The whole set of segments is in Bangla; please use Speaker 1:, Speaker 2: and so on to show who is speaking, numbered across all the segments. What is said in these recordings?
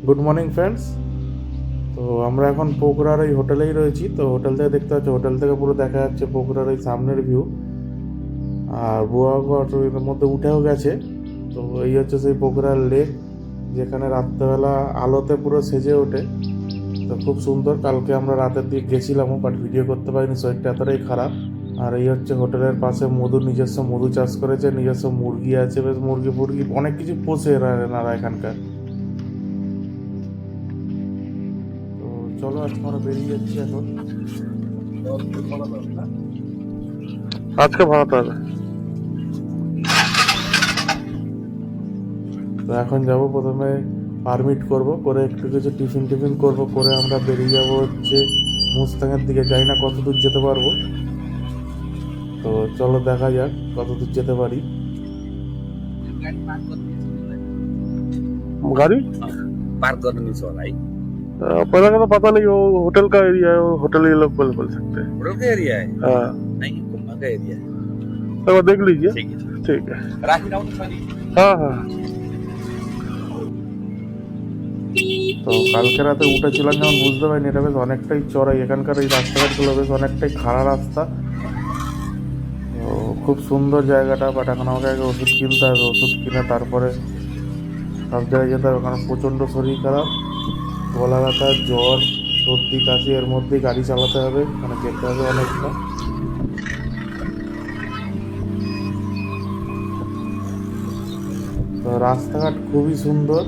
Speaker 1: Good morning friends. তো আমরা এখন পোখরার ওই হোটেলেই রয়েছি। তো হোটেল থেকে দেখতে পাচ্ছি, হোটেল থেকে পুরো দেখা যাচ্ছে পোখরার ওই সামনের ভিউ। আর বুয়াঘাট এর মধ্যে উঠেও গেছে। তো এই হচ্ছে সেই পোখরার লেক, যেখানে রাত্রেবেলা আলোতে পুরো সেজে ওঠে। তো খুব সুন্দর। কালকে আমরা রাতের দিকে গেছিলামও, বাট ভিডিও করতে পারিনি, শরীরটা এতটাই খারাপ। আর এই হচ্ছে হোটেলের পাশে নিজস্ব মধু চাষ করেছে, নিজস্ব মুরগি আছে, বেশ মুরগি ফুরগি অনেক কিছু পোষে এনারা এখানকার। তো চলো আজকে আমরা বেরিয়ে যাচ্ছি এখন। আজকে ভাড়াতে হবে। তো এখন যাব, প্রথমে পারমিট করব, করে একটু কিছু টিফিন করব, করে আমরা বেরিয়ে যাব হচ্ছে মুস্তাঙের দিকে। যাই না কত দূর যেতে পারবো। তো চলো দেখা যাক কত দূর যেতে পারি। गाड़ी
Speaker 2: पार्क करने से वाला है।
Speaker 1: पता का तो पता नहीं, वो होटल का एरिया है, वो होटल ये लोग बोल सकते हैं।
Speaker 2: होटल का एरिया है?
Speaker 1: हाँ,
Speaker 2: नहीं, घूमने का एरिया है।
Speaker 1: तो देख लीजिए।
Speaker 2: ठीक है,
Speaker 1: ठीक है।
Speaker 2: राखी डाउन सॉरी।
Speaker 1: हाँ हाँ। তো কালকে রাতে উঠেছিলাম যখন, বুঝতে পারিনি এটা বেশ অনেকটাই চড়াই। এখানকার এই রাস্তাঘাটগুলো বেশ অনেকটাই খাড়া রাস্তা। তো খুব সুন্দর জায়গাটা, বাট এখন আমাকে আগে ওষুধ কিনতে হবে। ওষুধ কিনে তারপরে সব জায়গায় যেতে হবে, কারণ প্রচণ্ড শরীর খারাপ, গলা ব্যথা, জ্বর, সর্দি, কাশি, এর মধ্যেই গাড়ি চালাতে হবে, মানে যেতে হবে অনেকটা। তো রাস্তাঘাট খুবই সুন্দর।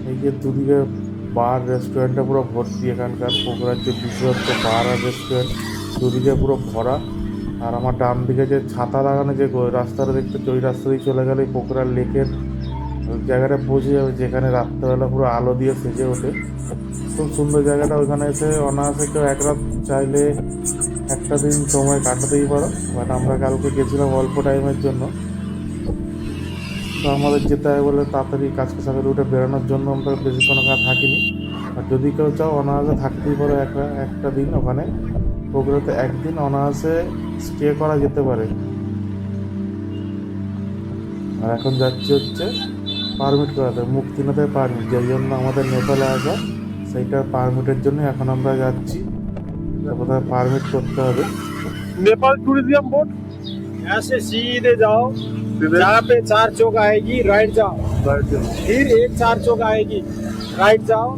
Speaker 1: এই যে দুদিকে বার রেস্টুরেন্টে পুরো ভর্তি। এখানকার পোখরার যে বিশেষত্ব, বার আর রেস্টুরেন্ট দুদিকে পুরো ভরা। আর আমার ডান দিকে যে ছাতা লাগানো যে রাস্তাটা দেখতে, ওই রাস্তা দিয়ে চলে গেলে পোখরার লেকের জায়গাটা পৌঁছে যাবে, যেখানে রাত্রেবেলা পুরো আলো দিয়ে সেজে ওঠে। খুব সুন্দর জায়গাটা। ওইখানে এসে অনায়াসে কেউ এক রাত চাইলে একটা দিন সময় কাটাতেই পারো। বাট আমরা কালকে গেছিলাম অল্প টাইমের জন্য। তো আমাদের যেতে হয় বলে তাড়াতাড়ি কাজকে সাথে উঠে বেরোনোর জন্য আমরা বেশিক্ষণ ওখানে থাকিনি। আর যদি কেউ চাও অনায়াসে থাকতেই পারো একটা দিন ওখানে। ওগুলোতে একদিন অনায়াসে স্টে করা যেতে পারে। আর এখন যাচ্ছি হচ্ছে পারমিট করাতে, মুক্তিনাথের পারমিট, যেই জন্য আমাদের নেপালে আসা, সেইটার পারমিটের জন্য এখন আমরা যাচ্ছি। কোথায় পারমিট করতে হবে। Nepal tourism board.
Speaker 3: यहाँ से सीधे जाओ, जहाँ पे 4 चौक आएगी राइट जाओ, फिर एक 4 चौक आएगी राइट जाओ।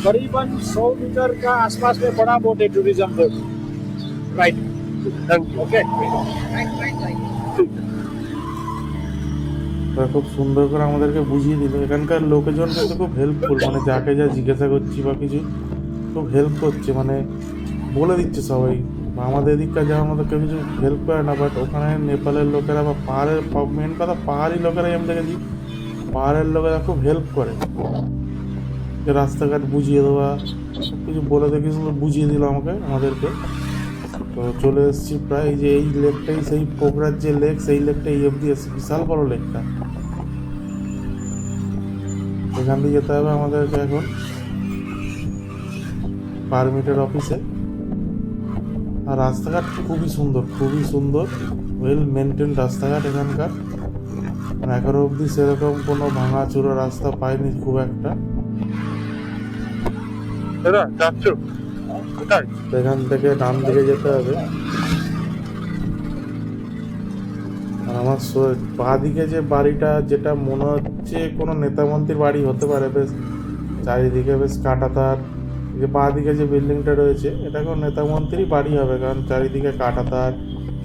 Speaker 3: करीबन 100 मीटर का आसपास में बड़ा बोर्ड है टूरिज्म बोर्ड, राइट। ओके,
Speaker 1: খুব সুন্দর করে আমাদেরকে বুঝিয়ে দিল। এখানকার লোকজন কিন্তু খুব হেল্পফুল, মানে যাকে যা জিজ্ঞাসা করছি বা কিছু খুব হেল্প করছে, মানে বলে দিচ্ছে সবাই। আমাদের এদিককার যেমন আমাদের কেউ কিছু হেল্প করে না, বাট ওখানে নেপালের লোকেরা বা পাহাড়ের, মেন কথা পাহাড়ি লোকেরাই আমি দেখেছি, পাহাড়ের লোকেরা খুব হেল্প করে। যে রাস্তাঘাট বুঝিয়ে দেওয়া, সব কিছু বলে দেখে বুঝিয়ে দিল আমাদেরকে। তো চলে এসেছি প্রায়। এই যে এই লেকটাই সেই পোখরার যে লেক, সেই লেকটা এই অব্দি এসেছে, বিশাল বড় লেকটা। এখান দিয়ে যেতে হবে আমাদেরকে এখন পারমিটের অফিসে। আর রাস্তাঘাট খুবই সুন্দর, খুবই সুন্দর, ওয়েল মেনটেন রাস্তাঘাট এখানকার। মানে এখনো অবধি সেরকম কোনো ভাঙাচুরো রাস্তা পাইনি খুব একটা। এখান থেকে ডান দিকে যেতে হবে। আর আমার বাঁ দিকে যে বাড়িটা, যেটা মনে হচ্ছে কোনো নেতামন্ত্রীর বাড়ি হতে পারে, বেশ চারিদিকে বেশ কাঁটাতার। যে বাঁ দিকে যে বিল্ডিংটা রয়েছে, এটা কোনো নেতামন্ত্রী বাড়ি হবে, কারণ চারিদিকে কাঁটাতার,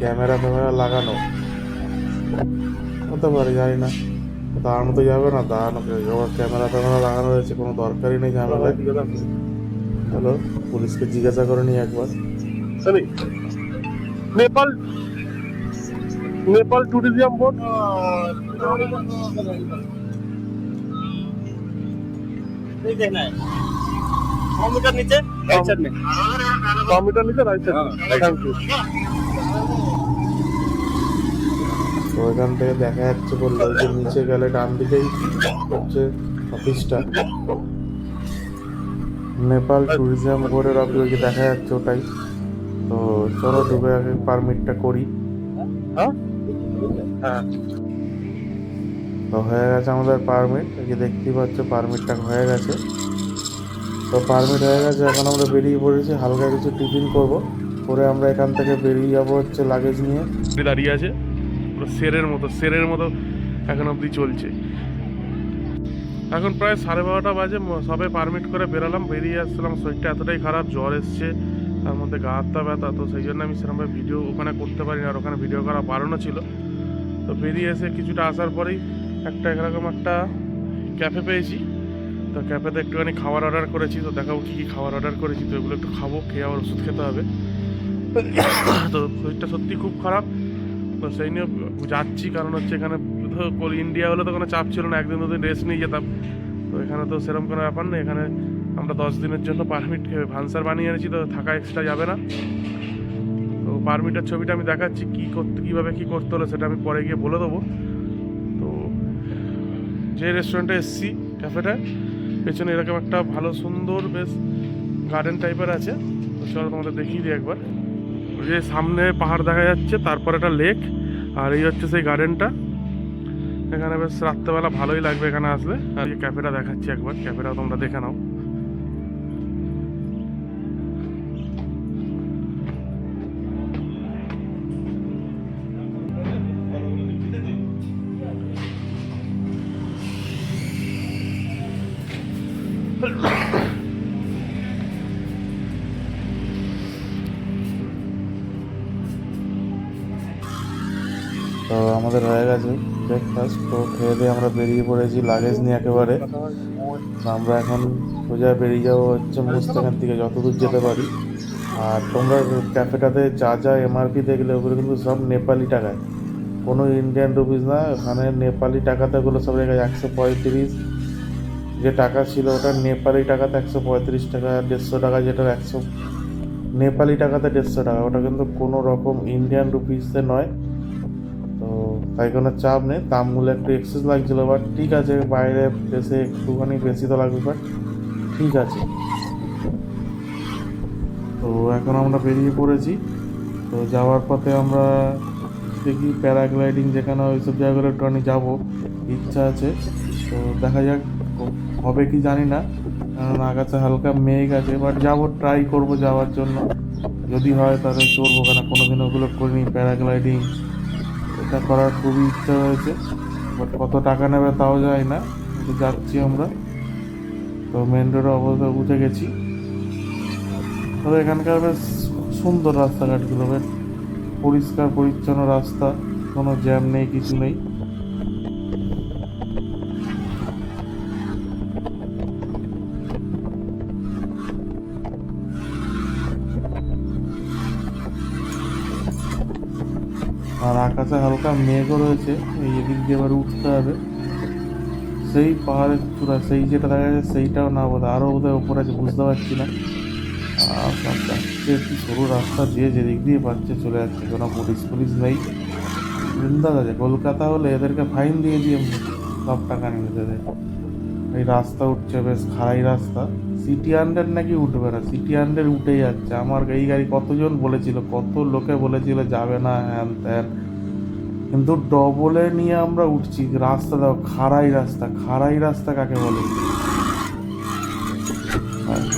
Speaker 1: ক্যামেরা লাগানো হতে পারে, জানি না। দাঁড়ানো তো যাবে না, দাঁড়ানো ক্যামেরা লাগানো রয়েছে, কোনো দরকারই নেই ঝামেলায়। হ্যালো, পুলিশকে জিজ্ঞাসা করে নি একবার। Nepal Nepal tourism board.
Speaker 3: नहीं देना है। 100 मीटर नीचे राइट साइड में,
Speaker 1: 100 मीटर नीचे राइट साइड। Thank you. তো এখান থেকে দেখা যাচ্ছে, বললো যে নিচে গেলে ডান দিকেই হচ্ছে অফিসটা, নেপাল ট্যুরিজম বোর্ডের অফিস, ওই যে দেখা যাচ্ছে ওটাই। তো চলো ঢুকে আগে পারমিটটা করি। হ্যাঁ, তো হয়ে গেছে আমাদের পারমিট। এই যে দেখতেই পাচ্ছ পারমিটটা হয়ে গেছে। তো পারমিট হয়ে গেছে, এখন আমরা বেরিয়ে পড়েছি, হালকা কিছু টিফিন করব, করে আমরা এখান থেকে বেরিয়ে যাবো হচ্ছে লাগেজ নিয়ে। দাঁড়িয়ে আছে পুরো সেরের মতো এখন অবধি চলছে। এখন প্রায় 12:30 বাজে, সবে পারমিট করে বেরালাম, বেরিয়ে আসছিলাম, শরীরটা এতটাই খারাপ, জ্বর এসছে, তার মধ্যে গা হাতটা ব্যথা, তো সেই জন্য আমি সেরকমভাবে ভিডিও ওখানে করতে পারিনি, আর ওখানে ভিডিও করা বারণও ছিল। তো বেরিয়ে এসে কিছুটা আসার পরেই এরকম একটা ক্যাফে পেয়েছি, তো ক্যাফেতে একটুখানি খাবার অর্ডার করেছি, তো দেখাবো কী কী খাবার অর্ডার করেছি, তো এগুলো একটু খাবো, খেয়ে আবার ওষুধ খেতে হবে। তো শরীরটা সত্যি খুব খারাপ, তো সেই নিয়ে যাচ্ছি, কারণ হচ্ছে এখানে ইন্ডিয়া হলে তো কোনো চাপ ছিল না, 1 দিন 2 দিন রেস্ট নিয়ে যেতাম, তো এখানে তো সেরকম কোনো ব্যাপার নেই। এখানে আমরা 10 দিনের জন্য পারমিট ভান্সার বানিয়ে এনেছি, তো থাকা এক্সট্রা যাবে না। তো পারমিটের ছবিটা আমি দেখাচ্ছি, কীভাবে কী করতে হলো সেটা আমি পরে গিয়ে বলে দেবো। তো যে রেস্টুরেন্টে এসেছি ক্যাফেটায়, পেছনে এরকম একটা ভালো সুন্দর বেশ গার্ডেন টাইপের আছে, তো চলো তোমাদের দেখিয়ে দিই একবার। ওই যে সামনে পাহাড় দেখা যাচ্ছে, তারপর একটা লেক, আর এই হচ্ছে সেই গার্ডেনটা। এখানে বেশ রাত্রেবেলা ভালোই লাগবে এখানে আসলে। আর এই ক্যাফেটা দেখাচ্ছি একবার, ক্যাফেটা তোমরা দেখে নাও। তো আমাদের হয়ে গেছে ব্রেকফাস্ট, তো খেয়ে দিয়ে আমরা বেরিয়ে পড়েছি লাগেজ নিয়ে একেবারে। তো আমরা এখন সোজা বেরিয়ে যাবো হচ্ছে মুস্তাখান থেকে, যতদূর যেতে পারি। আর তোমরা ক্যাফেটাতে যা যা এমআরপি দেখলে ওগুলো কিন্তু সব নেপালি টাকায়, কোনো ইন্ডিয়ান রুপিস না, ওখানে নেপালি টাকাতে ওগুলো সব রেখে 135 যে টাকা ছিল ওটা নেপালি টাকাতে 135 টাকা, 150 টাকা, যেটা 100 নেপালি টাকাতে 150 টাকা, ওটা কিন্তু কোনো রকম ইন্ডিয়ান রুপিসে নয়। তো তাই কোনো চাপ নেই, দামগুলো একটু এক্সেস লাগছিলো, বাট ঠিক আছে, বাইরে দেশে একটুখানি বেশি তো লাগবে, বাট ঠিক আছে। তো এখন আমরা বেরিয়ে পড়েছি, তো যাওয়ার পথে আমরা দেখি প্যারাগ্লাইডিং যেখানে ওইসব জায়গাগুলো একটুখানি যাবো, ইচ্ছা আছে। তো দেখা যাক হবে কি জানি না, কারণ আকাশে হালকা মেঘ আছে, বাট যাবো, ট্রাই করবো যাওয়ার জন্য, যদি হয় তাহলে চলবো, কেন কোনোদিন ওগুলো করিনি প্যারাগ্লাইডিং, এটা করার খুবই ইচ্ছা হয়েছে, বাট কত টাকা নেবে তাও যায় না, কিন্তু যাচ্ছি আমরা। তো মেন রোডে অবস্থা উঠে গেছি, তবে এখানকার বেশ সুন্দর রাস্তাঘাটগুলো, বেশ পরিষ্কার পরিচ্ছন্ন রাস্তা, কোনো জ্যাম নেই, কিছু নেই। আর আকাশে হালকা মেঘও রয়েছে, এই এদিক দিয়ে এবার উঠতে হবে, সেই পাহাড়ের চূড়া, সেই যেটা দেখা যাচ্ছে সেইটাও না, বোধহয় আরও বোধহয় ওপর আছে, বুঝতে পারছি না। যাচ্ছে একটু সরু রাস্তা দিয়ে যেদিক দিয়ে পাচ্ছে চলে যাচ্ছে, কোনো পুলিশ নেই, বৃন্দাস আছে। কলকাতা হলে এদেরকে ফাইন দিয়ে সব টাকা নিয়ে দেয়। এই রাস্তা উঠছে বেশ খারাই রাস্তা, সিটি 100 নাকি উঠবে না, সিটি 100 উঠে যাচ্ছে। আমার এই গাড়ি কতজন বলেছিল, কত লোকে বলেছিল যাবে না হ্যান ত্যান, কিন্তু ডবলে নিয়ে আমরা উঠছি। রাস্তা দাও, খারাই রাস্তা কাকে বলে?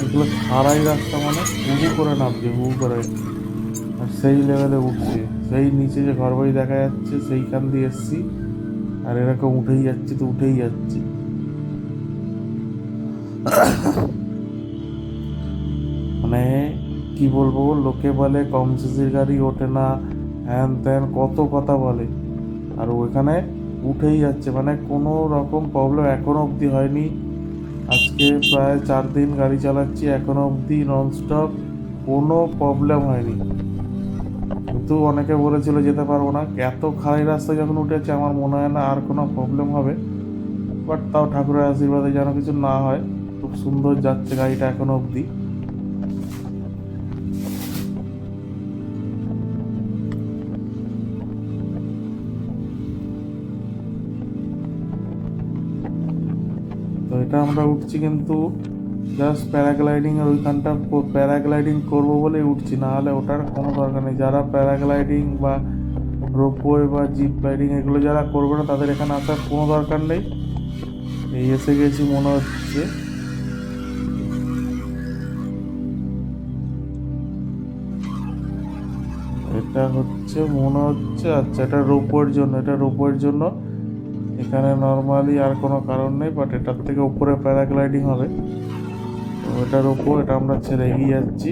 Speaker 1: এগুলো খারাই রাস্তা মানে হু করে নামছে, হু করে, আর সেই লেভেলে উঠছে। সেই নিচে যে ঘরবাড়ি দেখা যাচ্ছে সেইখান দিয়ে এসছি, আর এরকম উঠেই যাচ্ছি। মানে কি বলবো, লোকে বলে কম সিসির গাড়ি ওঠে না, হ্যান ত্যান কত কথা বলে, আর ওইখানে উঠেই যাচ্ছে, মানে কোনো রকম প্রবলেম এখনো অবধি হয়নি। আজকে প্রায় 4 দিন গাড়ি চালাচ্ছি, এখনো অবধি ননস্টপ কোনো প্রবলেম হয়নি। কিন্তু অনেকে বলেছিল যেতে পারবো না, এত খারাই রাস্তা যখন উঠেছে আমার মনে হয় না আর কোনো প্রবলেম হবে, বাট তাও ঠাকুরের আশীর্বাদে যেন কিছু না হয়। খুব সুন্দর যাচ্ছে গাড়িটা এখনো অবধি। তো এটা আমরা উঠছি কিন্তু জাস্ট প্যারাগ্লাইডিংয়ের ওইখানটা, প্যারাগ্লাইডিং করবো বলে উঠছি, না হলে ওটার কোনো দরকার নেই। যারা প্যারাগ্লাইডিং বা রোপওয়ে বা জিপ রাইডিং এগুলো যারা করবে না তাদের এখানে আসার কোনো দরকার নেই। এই এসে গেছি মনে হচ্ছে, এটা হচ্ছে মনে হচ্ছে, আচ্ছা এটা রোপওয়ের জন্য, এটা রোপওয়ের জন্য। এখানে নর্মালি আর কোনো কারণ নেই, বাট এটার থেকে উপরে প্যারাগ্লাইডিং হবে। তো এটা রোপওয়ে, এটা আমরা ছেড়ে এগিয়ে যাচ্ছি।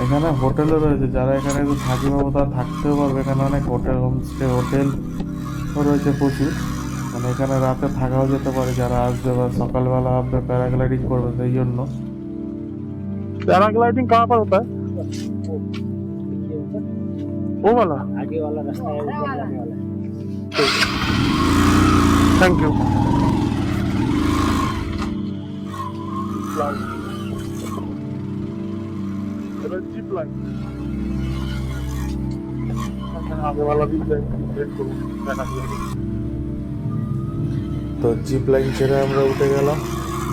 Speaker 1: এখানে হোটেলও রয়েছে, যারা এখানে একটু থাকি পাবো তারা থাকতেও পারবে। এখানে অনেক হোটেল, হোমস্টে, হোটেল রয়েছে প্রচুর। মানে এখানে রাতে থাকাও যেতে পারে যারা আসবে বা সকালবেলা আসবে প্যারাগ্লাইডিং করবে সেই জন্য।
Speaker 3: पैराग्लाइडिंग कहाँ पर होता है? वो वाला
Speaker 4: आगे वाला रास्ता है, ऊपर जाने वाला है।
Speaker 3: Thank you. जीप लाइन आगे वाला भी वेट करो।
Speaker 1: তো জিপ লাইন ছেড়ে আমরা উঠে গেলাম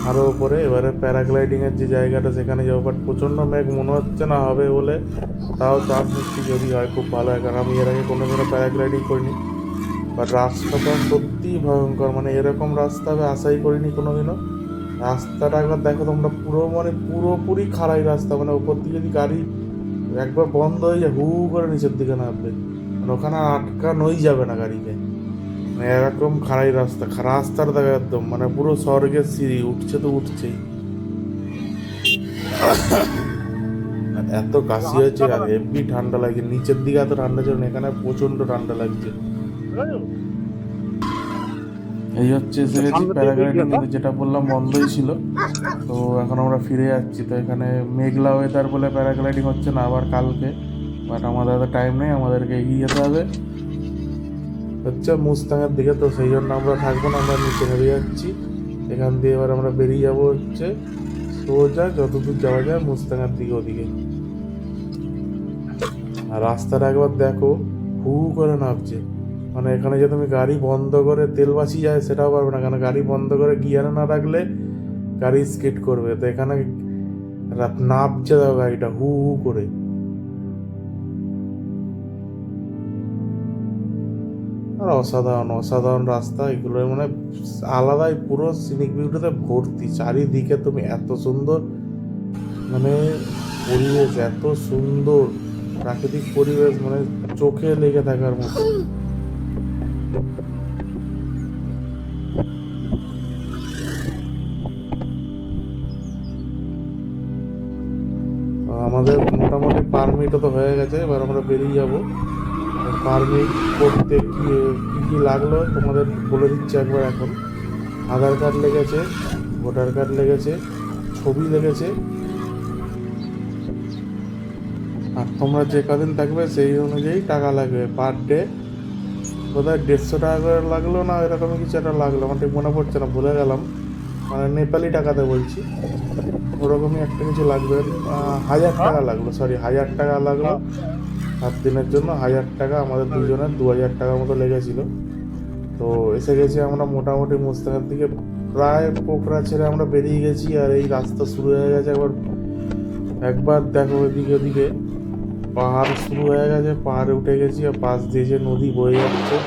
Speaker 1: আরও উপরে। এবারে প্যারাগ্লাইডিংয়ের যে জায়গাটা সেখানে যাবো, বাট প্রচণ্ড মেঘ, মনে হচ্ছে না হবে বলে, তাও চাপ নিচ্ছি যদি হয় খুব ভালো হয়, কারণ আমি এর আগে কোনো দিনও প্যারাগ্লাইডিং করিনি। বাট রাস্তাটা সত্যিই ভয়ঙ্কর, মানে এরকম রাস্তা আমি আশাই করিনি কোনো দিনও। রাস্তাটা একবার দেখো তোমরা, পুরো মানে পুরোপুরি খাড়াই রাস্তা, মানে উপর দিকে যদি গাড়ি একবার বন্ধ হয়ে যায় হু করে নিচের দিকে নামবে, মানে ওখানে আটকানোই যাবে না গাড়িকে। মানে এরকম খাড়াই রাস্তা, রাস্তার দেখা একদম মানে পুরো স্বর্গের সিঁড়ি, উঠছে তো উঠছেই। আর এত কাশি হয়েছে আর হেভি ঠান্ডা লাগে, নিচের দিকে এত ঠান্ডা ছিল না, এখানে প্রচন্ড ঠান্ডা লাগছে। এই হচ্ছে এসে গেছি প্যারাগ্লাইডিং, কিন্তু যেটা বললাম বন্ধই ছিল। তো এখন আমরা ফিরে যাচ্ছি। তো এখানে মেঘলা ওয়েদার বলে প্যারাগ্লাইডিং হচ্ছে না আবার কালকে, বাট আমাদের তো টাইম নেই, আমাদেরকে এগিয়ে যেতে হবে হচ্ছে মুস্তাঙের দিকে। তো সেই জন্য আমরা থাকবো না, আমরা নিচে নেমে যাচ্ছি। এখান দিয়ে এবার আমরা বেরিয়ে যাবো হচ্ছে সোজা যতদূর যাওয়া যায় মুস্তাঙের দিকে, ওদিকে। আর রাস্তাটা একবার দেখো, হু করে নামছে, মানে এখানে যে তুমি গাড়ি বন্ধ করে তেল বাঁচি যায় সেটাও পারবে না, কারণ গাড়ি বন্ধ করে গিয়ারে না রাখলে গাড়ি স্কিড করবে। তো এখানে নামছে দাও গাড়িটা হু হু করে। আর অসাধারণ অসাধারণ রাস্তা এগুলো, মানে আলাদাই পুরো সিনিক বিউটিতে ভর্তি। চারিদিকে তুমি এত সুন্দর মানে পরিবেশ, এত সুন্দর প্রাকৃতিক পরিবেশ, মানে চোখে লেগে থাকার মতো। আমাদের মোটামুটি পারমিটও তো হয়ে গেছে, এবার আমরা বেরিয়ে যাব। পারমিট করতে কি কি লাগলো তোমাদের বলে দিচ্ছি একবার। এখন আধার কার্ড লেগেছে, ভোটার কার্ড লেগেছে, ছবি লেগেছে, আর তোমরা যে কদিন থাকবে সেই অনুযায়ী টাকা লাগবে পার ডে। বোধহয় 150 টাকা করে লাগলো না, এরকমই কিছু একটা লাগলো, আমার ঠিক মনে পড়ছে না, ভুলে গেলাম। মানে নেপালি টাকাতে বলছি, ওরকমই একটা কিছু লাগবে। 1000 টাকা লাগলো, সরি 1000 টাকা লাগলো 7 দিনের জন্য। 1000 টাকা আমাদের দুজনের 2000 টাকার মতো লেগেছিল। তো এসে গেছি আমরা মোটামুটি মুস্তাঙের দিকে, প্রায় পোখরা ছেড়ে আমরা বেরিয়ে গেছি। আর এই রাস্তা শুরু হয়ে গেছে, একবার দেখো ওইদিকে ওদিকে পাহাড় শুরু হয়ে গেছে, পাহাড়ে উঠে গেছি, আর পাশ দিয়ে যে নদী বয়ে যাচ্ছে,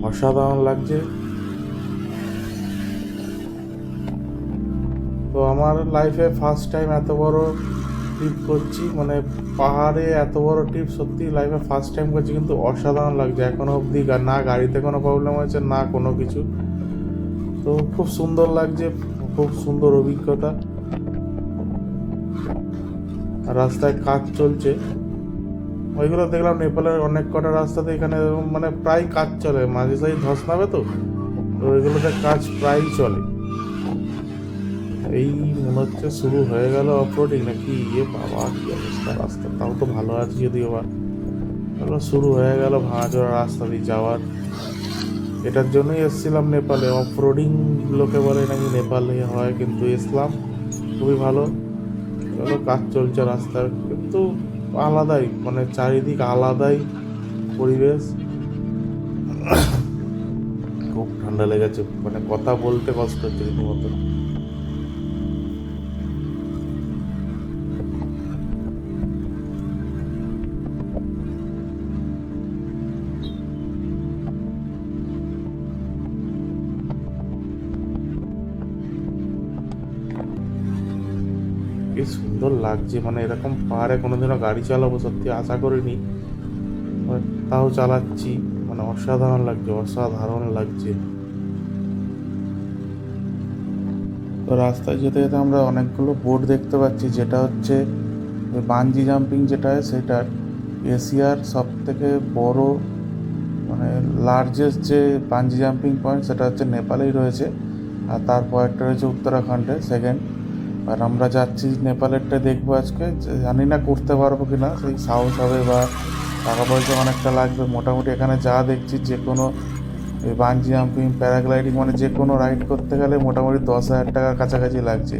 Speaker 1: অসাধারণ লাগছে। তো আমার লাইফে ফার্স্ট টাইম এত বড় ট্রিপ করছি, মানে পাহাড়ে এত বড় ট্রিপ সত্যি লাইফে ফার্স্ট টাইম করছি, কিন্তু অসাধারণ লাগছে। এখনো অবধি না গাড়িতে কোনো প্রবলেম হয়েছে না কোনো কিছু। তো খুব সুন্দর লাগছে, খুব সুন্দর অভিজ্ঞতা। রাস্তায় কাজ চলছে, ওইগুলো দেখলাম নেপালের অনেক কটা রাস্তাতে এখানে মানে প্রায় কাজ চলে, মাঝে সাঝে ধস নামে, তো ওইগুলোতে কাজ প্রায়ই চলে। এই মনে হচ্ছে শুরু হয়ে গেল অফরোডিং নাকি, বাবা কি অবস্থা রাস্তা, তাও তো ভালো আছে যদিও বা। শুরু হয়ে গেল ভাঙাচোরা রাস্তা দিয়ে যাওয়ার। এটার জন্যই এসেছিলাম নেপালে, অফরোডিং লোকে বলে নাকি নেপালে হয়, কিন্তু এসলাম খুবই ভালো। চলো কাজ চলছে রাস্তার, কিন্তু আলাদাই, মানে চারিদিক আলাদাই পরিবেশ। খুব ঠান্ডা লেগেছে, মানে কথা বলতে কষ্ট হচ্ছে রীতিমতো। সুন্দর লাগছে, মানে এরকম পাহাড়ে কোনোদিনও গাড়ি চালাবো সত্যি আশা করিনি, বাট তাও চালাচ্ছি, মানে অসাধারণ লাগছে, অসাধারণ লাগছে। তো রাস্তায় যেতে যেতে আমরা অনেকগুলো বোট দেখতে পাচ্ছি, যেটা হচ্ছে বানজি জাম্পিং, যেটা হয় সেটার এশিয়ার সব থেকে বড় মানে লার্জেস্ট যে বানজি জাম্পিং পয়েন্ট সেটা হচ্ছে নেপালেই রয়েছে, আর তারপর একটা রয়েছে উত্তরাখণ্ডে সেকেন্ড। আর আমরা যাচ্ছি নেপালেরটা দেখবো আজকে, জানি না করতে পারবো কি না, সেই সাহস হবে বা টাকা পয়সা অনেকটা লাগবে। মোটামুটি এখানে যা দেখছি যে কোনো এই বানজি জাম্পিং, প্যারাগ্লাইডিং মানে যে কোনো রাইড করতে গেলে মোটামুটি 10,000 টাকার কাছাকাছি লাগছে,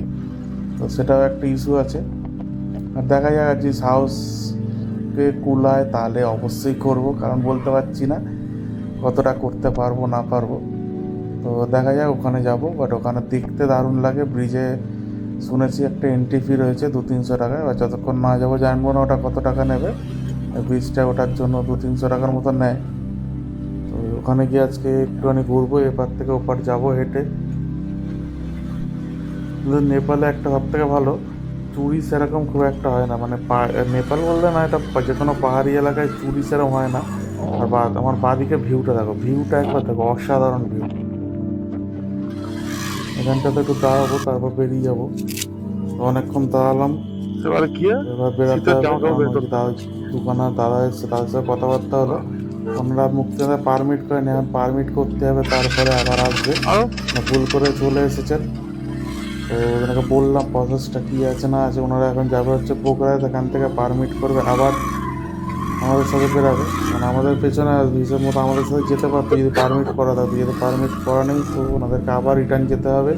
Speaker 1: তো সেটাও একটা ইস্যু আছে। আর দেখা যাক আর যে সাহসকে কুলায় তাহলে অবশ্যই করব, কারণ বলতে পারছি না কতটা করতে পারবো না পারবো। তো দেখা যাক, ওখানে যাব। বাট ওখানে দেখতে দারুণ লাগে। ব্রিজে শুনেছি একটা এন্ট্রি ফি রয়েছে 200-300 টাকা, এবার যতক্ষণ না যাবো জানবো না ওটা কত টাকা নেবে। ব্রিজটা ওঠার জন্য 200-300 টাকার মতো নেয়। তো ওখানে গিয়ে আজকে একটুখানি ঘুরবো, এপার থেকে ওপার যাবো হেঁটে। কিন্তু নেপালে একটা সব থেকে ভালো, চুরি সেরকম খুব একটা হয় না, মানে নেপাল বললে না, এটা যে কোনো পাহাড়ি এলাকায় চুরি সেরকম হয় না। আর আমার বাঁদিকে ভিউটা দেখো, ভিউটা একবার দেখো, অসাধারণ ভিউ। এখানটাতে একটু দাঁড়াবো, তারপর বেরিয়ে যাবো। তো অনেকক্ষণ দাঁড়ালাম,
Speaker 5: এবারে কি
Speaker 1: এবার বেরোতে
Speaker 5: শীতের
Speaker 1: হবে।
Speaker 5: জামা কাপড় বের করতে
Speaker 1: দোকানের দাদা এসছে, তাদের সাথে কথাবার্তা হলো। ওনারা মুক্তিতে পারমিট করে নেন, পারমিট করতে হবে, তারপরে আবার আসবে।
Speaker 5: আরো
Speaker 1: ভুল করে চলে এসেছেন, তো ওনাকে বললাম প্রসেসটা কী আছে না আছে। ওনারা এখন যাবে হচ্ছে পোখরায়, সেখান থেকে পারমিট করবে, আবার আমাদের সাথে বেরাবে, মানে আমাদের পেছনে আসবে। হিসেব মতো আমাদের সাথে যেতে পারতো যদি পারমিট করা থাকতো, যেহেতু পারমিট করা নেই তো ওনাদেরকে আবার রিটার্ন যেতে হবে।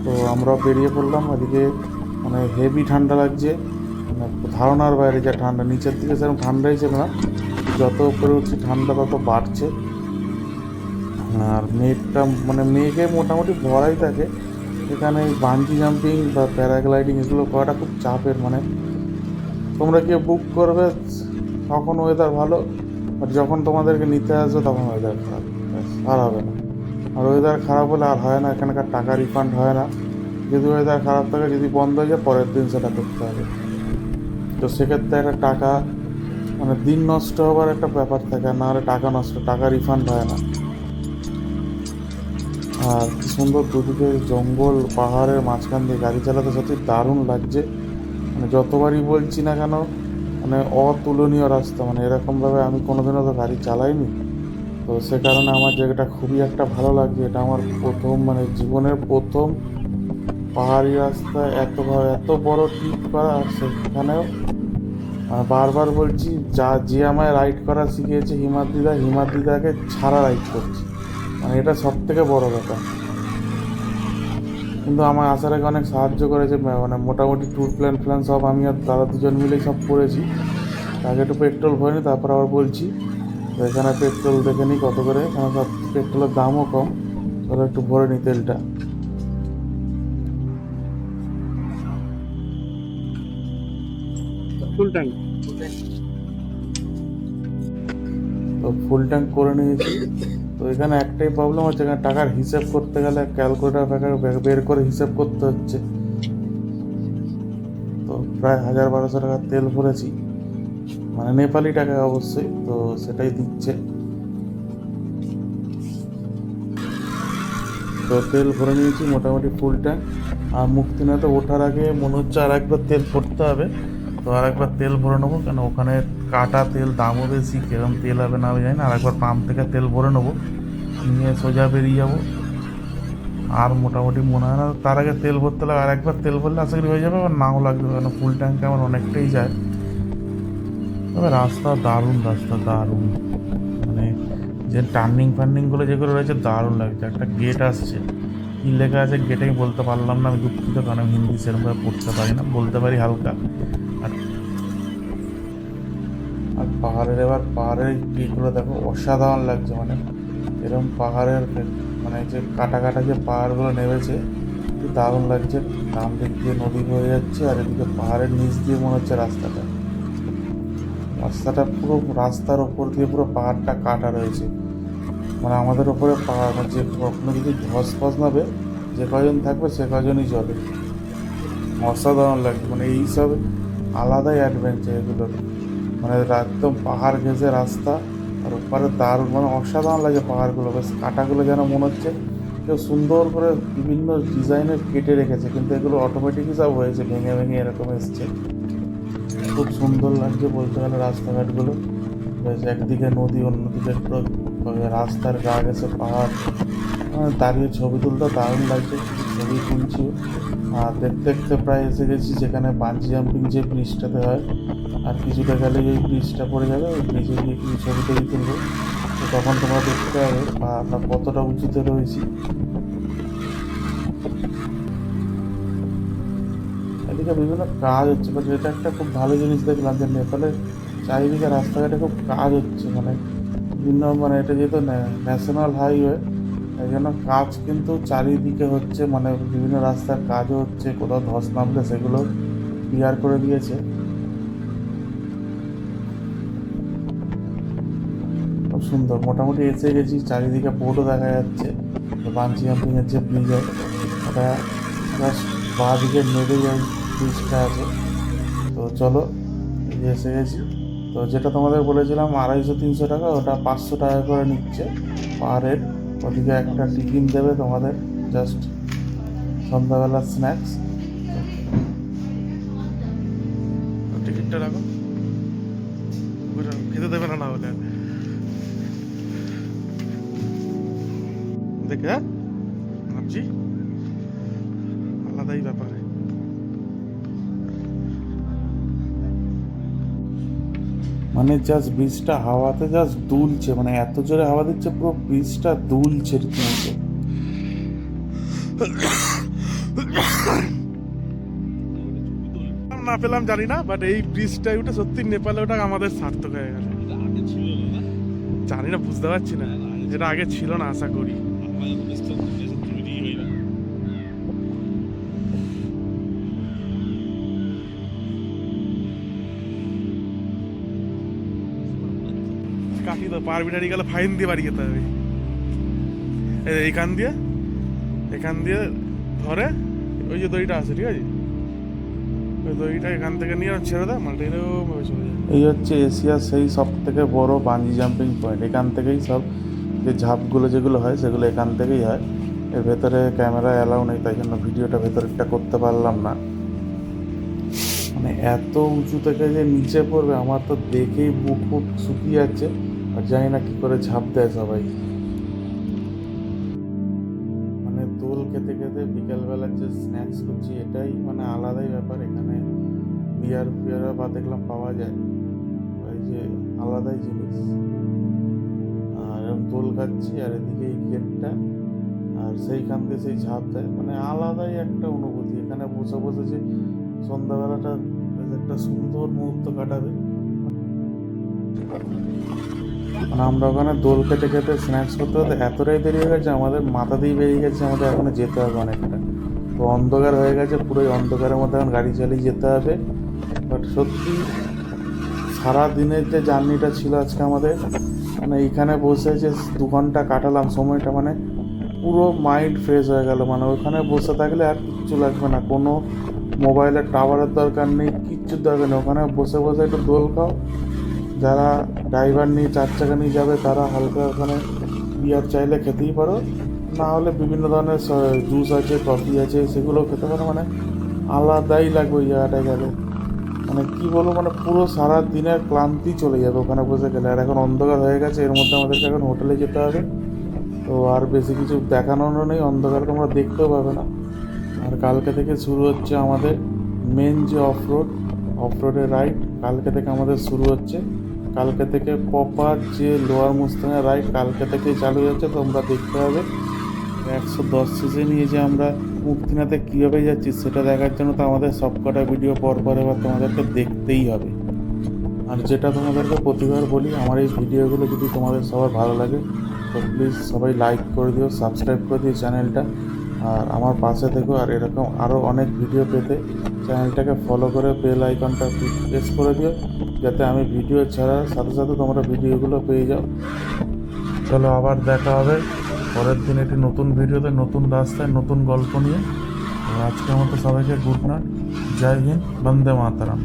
Speaker 1: তো আমরা বেরিয়ে পড়লাম। ওদিকে মানে হেভি ঠান্ডা লাগছে, মানে ধারণার বাইরে যা ঠান্ডা। নিচের দিকে সেরকম ঠান্ডাই ছিল না, যত উপরে উঠছি ঠান্ডা তত বাড়ছে। আর মেঘটা মানে মেঘে মোটামুটি ভরাই থাকে। এখানে বানজি জাম্পিং বা প্যারাগ্লাইডিং এগুলো করাটা খুব চাপের, মানে তোমরা গিয়ে বুক করবে তখন ওয়েদার ভালো, আর যখন তোমাদেরকে নিতে আসবে তখন ওয়েদার খারাপ, ব্যাস, আর হবে না। আর ওয়েদার খারাপ হলে আর হয় না, এখানকার টাকা রিফান্ড হয় না। যদি ওয়েদার খারাপ থাকে, যদি বন্ধ হয়ে যায়, পরের দিন সেটা করতে হবে। তো সেক্ষেত্রে একটা টাকা মানে দিন নষ্ট হবার একটা ব্যাপার থাকে, আর না হলে টাকা নষ্ট, টাকা রিফান্ড হয় না। আর কি সুন্দর দুদিকে জঙ্গল, পাহাড়ের মাঝখান দিয়ে গাড়ি চালাতে সত্যি দারুণ লাগছে। মানে যতবারই বলছি না কেন, মানে অতুলনীয় রাস্তা, মানে এরকমভাবে আমি কোনোদিনও তো গাড়ি চালাইনি। তো সে কারণে আমার জায়গাটা খুবই একটা ভালো লাগছে। এটা আমার প্রথম, মানে জীবনের প্রথম পাহাড়ি রাস্তা, এত বড় ট্রিপ করা। সেখানেও বারবার বলছি, যে আমায় রাইড করা শিখিয়েছে হিমাদ্রিদাকে ছাড়া রাইড করছি, মানে এটা সব থেকে বড় ব্যাপার। কিন্তু আমার আসার আগে অনেক সাহায্য করেছে, মানে মোটামুটি ট্যুর প্ল্যান সব আমি আর দাদা দুজন মিলেই সব করেছি। আগে একটু পেট্রোল ভরিনি, তারপর আবার বলছি। তো এখানে পেট্রোল দেখে নিই কত করে, এখানে সব পেট্রোলের দামও কম, তাহলে একটু ভরে নিই তেলটা।
Speaker 5: Full tank.
Speaker 1: তো ফুল ট্যাঙ্ক করে নিয়েছি। তো এখানে একটাই প্রবলেম হচ্ছে, এখানে টাকার হিসেব করতে গেলে ক্যালকুলেটার বের করে হিসেব করতে হচ্ছে। তো প্রায় 1,000-1,200 টাকার তেল ভরেছি, মানে নেপালি টাকায় অবশ্যই, তো সেটাই দিচ্ছে। তো তেল ভরে নিয়েছি মোটামুটি ফুল ট্যাঙ্ক। আর মুক্তিনাথে ওঠার আগে মনে হচ্ছে আর একবার তেল ভরতে হবে। তো আর একবার তেল ভরে নেবো, কেন ওখানে কাটা তেল, দামও বেশি, কিরকম তেল হবে না আমি জানি না। আর একবার পাম্প থেকে তেল ভরে নেবো, নিয়ে সোজা বেরিয়ে যাবো। আর মোটামুটি মনে হয় না তার আগে তেল ভরতে লাগে, আর একবার তেল ভরলে আশা করি হয়ে যাবে, আবার নাও লাগবে, কেন ফুল ট্যাঙ্কে আমার অনেকটাই যায়। তবে রাস্তা দারুণ, মানে যে টার্নিংগুলো যেগুলো রয়েছে দারুণ লাগছে। একটা গেট আসছে, কী লেখা আছে গেটে আমি বলতে পারলাম না, আমি দুঃখিত, কারণ আমি হিন্দি সেরকমভাবে পড়তে পারি না, বলতে পারি হালকা। আর পাহাড়ের পিকগুলো দেখো, অসাধারণ লাগছে। মানে এরকম পাহাড়ের মানে যে কাটা যে পাহাড়গুলো নেমেছে, কি দারুণ লাগছে। ডান দিক দিয়ে নদী বয়ে যাচ্ছে, আর এদিকে পাহাড়ের নিচ দিয়ে মনে হচ্ছে রাস্তাটা পুরো রাস্তার ওপর দিয়ে পুরো পাহাড়টা কাটা রয়েছে। মানে আমাদের ওপরে পাহাড়, যে কখনো যদি ধস ফস নাবে, যে কজন থাকবে সে কজনই চলে। অসাধারণ লাগছে, মানে এইসব আলাদাই অ্যাডভেঞ্চার এগুলো, মানে একদম পাহাড় ঘেঁষে রাস্তা, আর ওপারে দারুণ, মানে অসাধারণ লাগে পাহাড়গুলো, বেশ কাটাগুলো যেন মনে হচ্ছে কেউ সুন্দর করে বিভিন্ন ডিজাইনের কেটে রেখেছে, কিন্তু এগুলো অটোমেটিকই সব হয়েছে, ভেঙে ভেঙে এরকম এসছে। খুব সুন্দর লাগছে বলতে গেলে রাস্তাঘাটগুলো, বেশ একদিকে নদী অন্যদিকে পুরো রাস্তার গা গেছে পাহাড়, দাঁড়িয়ে ছবি তুলতে দারুণ লাগছে, ছবি তুলছি। আর দেখতে দেখতে প্রায় এসে গেছি যেখানে বাঞ্জি জাম্পিং যে ব্রিজটাতে হয়, আর কিছুটা গেলে এই ব্রিজটা পড়ে যাবে, ওই ব্রিজে গিয়ে কিছু ছবি টবি তুলবো, তো তখন তোমরা দেখতে পাবে বা আমরা কতটা উঁচুতে রয়েছি। এদিকে বিভিন্ন কাজ হচ্ছে, বাট এটা একটা খুব ভালো জিনিস দেখলাম যে নেপালের চারিদিকে রাস্তাঘাটে খুব কাজ হচ্ছে, মানে বিভিন্ন, মানে এটা যেহেতু ন্যাশনাল হাইওয়ে, এই জন্য কাজ কিন্তু চারিদিকে হচ্ছে, মানে বিভিন্ন রাস্তার কাজও হচ্ছে, কোথাও ধস নামলে সেগুলো ক্লিয়ার করে দিয়েছে। খুব সুন্দর, মোটামুটি এসে গেছি, চারিদিকে বোটও দেখা যাচ্ছে, বাঞ্জি জাম্পিংয়ের যে ব্রিজ ওটা জাস্ট বাঁ দিকে নেমে যাই ব্রিজটা আছে। তো চলো এই যে এসে গেছি। তো যেটা তোমাদের বলেছিলাম 250-300 টাকা, ওটা 500 টাকা করে নিচ্ছে পার হেড। ওদিকে একটা টিফিন দেবে তোমাদের, জাস্ট সন্ধ্যাবেলার স্ন্যাক্স।
Speaker 5: টিকিটটা রাখো, খেতে দেবে না, না হলে দেখে। হ্যাঁ ভাবছি আলাদাই ব্যাপারে।
Speaker 1: মানে জাস্ট ব্রিজটা হাওয়াতে জাস্ট দুলছে, মানে এত জোরে হাওয়া দিচ্ছে, পুরো ব্রিজটা দুলছে রীতিমতো।
Speaker 5: না পেলাম জানি না, বাট এই ব্রিজটা ওটা সত্যি নেপালে ওটা আমাদের সার্থক হয়ে গেল। জানি না, বুঝতে পারছি না, যেটা আগে ছিল না আশা করি। কাটি তো পারবি না, গেলে ফাইন দিয়ে বাড়ি যেতে হবে। এখান দিয়ে ধরে ওই যে দড়িটা আছে, ঠিক আছে, ওই দড়িটা এখান থেকে নিয়ে ছেড়ে দেয়, মালটা এরকম ভাবে চলে যায়।
Speaker 1: এই হচ্ছে এশিয়ার সেই সব থেকে বড় বাঞ্জি জাম্পিং পয়েন্ট, এখান থেকেই সব যে ঝাঁপগুলো যেগুলো হয় সেগুলো এখান থেকেই হয়। এর ভেতরে ক্যামেরা অ্যালাউ নেই, তাই জন্য ভিডিওটা ভেতরেরটা করতে পারলাম না। মানে এত উঁচু থেকে যে নিচে পড়বে আমার তো দেখেই বুক ফুক শুকিয়ে যাচ্ছে, আর জানি না কী করে ঝাঁপ দেয় সবাই। মানে দোল খেতে খেতে বিকেলবেলার যে স্ন্যাক্স করছি, এটাই মানে আলাদাই ব্যাপার। এখানে বিয়ার ফিয়ার বা দেখলাম পাওয়া যায়, এই যে আলাদাই জিনিস। আর এরকম দোল খাচ্ছি, আর এদিকে এই গেটটা, আর সেইখান দিয়ে সেই ঝাঁপ দেয়, মানে আলাদাই একটা অনুভূতি। এখানে বসে বসে যে সন্ধ্যাবেলাটা একটা সুন্দর মুহূর্ত কাটাবে। মানে আমরা ওখানে দোল খেতে খেতে স্ন্যাক্স করতে করতে এতটাই দেরি হয়ে গেছে, আমাদের মাথা দিয়ে বেরিয়ে গেছে আমাদের এখনো যেতে হবে অনেকটা। তো অন্ধকার হয়ে গেছে, পুরোই অন্ধকারের মধ্যে এখন গাড়ি চালিয়ে যেতে হবে। বাট সত্যি সারা দিনের যে জার্নিটা ছিল আজকে আমাদের, মানে এইখানে বসে যে 2 ঘন্টা কাটালাম সময়টা, মানে পুরো মাইন্ড ফ্রেশ হয়ে গেল। মানে ওখানে বসে থাকলে আর কিচ্ছু লাগবে না, কোনো মোবাইলের টাওয়ারের দরকার নেই, কিচ্ছুর দরকার নেই। ওখানে বসে বসে একটু দোল খাও, যারা ড্রাইভার নিয়ে 4 চাকা নিয়ে যাবে তারা হালকা ওখানে বিয়ার চাইলে খেতেই পারো, না হলে বিভিন্ন ধরনের জুস আছে, কফি আছে, সেগুলোও খেতে পারো। মানে আলাদাই লাগবে ওই জায়গাটায় গেলে, মানে কী বলবো, মানে পুরো সারা দিনের ক্লান্তি চলে যাবে ওখানে বসে গেলে। আর এখন অন্ধকার হয়ে গেছে, এর মধ্যে আমাদেরকে এখন হোটেলে যেতে হবে। তো আর বেশি কিছু দেখানোরও নেই, অন্ধকার তোমরা দেখতেও পাবে না। আর কালকে থেকে শুরু হচ্ছে আমাদের মেন যে অফরোডের রাইড, কালকে থেকে আমাদের শুরু হচ্ছে। কালকে থেকে প্রপার যে লোয়ার মুস্তাঙের রাইড কালকে থেকেই চালু হচ্ছে, তোমরা দেখতে হবে। 110 সিসি নিয়ে যে আমরা মুক্তিনাথে কীভাবে যাচ্ছি সেটা দেখার জন্য তো আমাদের সবকটা ভিডিও পর এবার তোমাদেরকে দেখতেই হবে। আর যেটা তোমাদেরকে প্রতিবার বলি, আমার এই ভিডিওগুলো যদি তোমাদের সবার ভালো লাগে তো প্লিজ সবাই লাইক করে দিও, সাবস্ক্রাইব করে দিও চ্যানেলটা, আর আমার পাশে থেকো। আর এরকম আরও অনেক ভিডিও পেতে চ্যানেলটাকে ফলো করে বেল আইকনটা প্রেস করে দিও, যাতে আমি ভিডিও ছাড়ার সাথে সাথে তোমরা ভিডিওগুলো পেয়ে যাও। চলো আবার দেখা হবে পরের দিন একটি নতুন ভিডিওতে, নতুন রাস্তায়, নতুন গল্প নিয়ে। আজকের মতো সবাইকে গুড নাইট, জয় হিন্দ, বন্দে মাতারাম।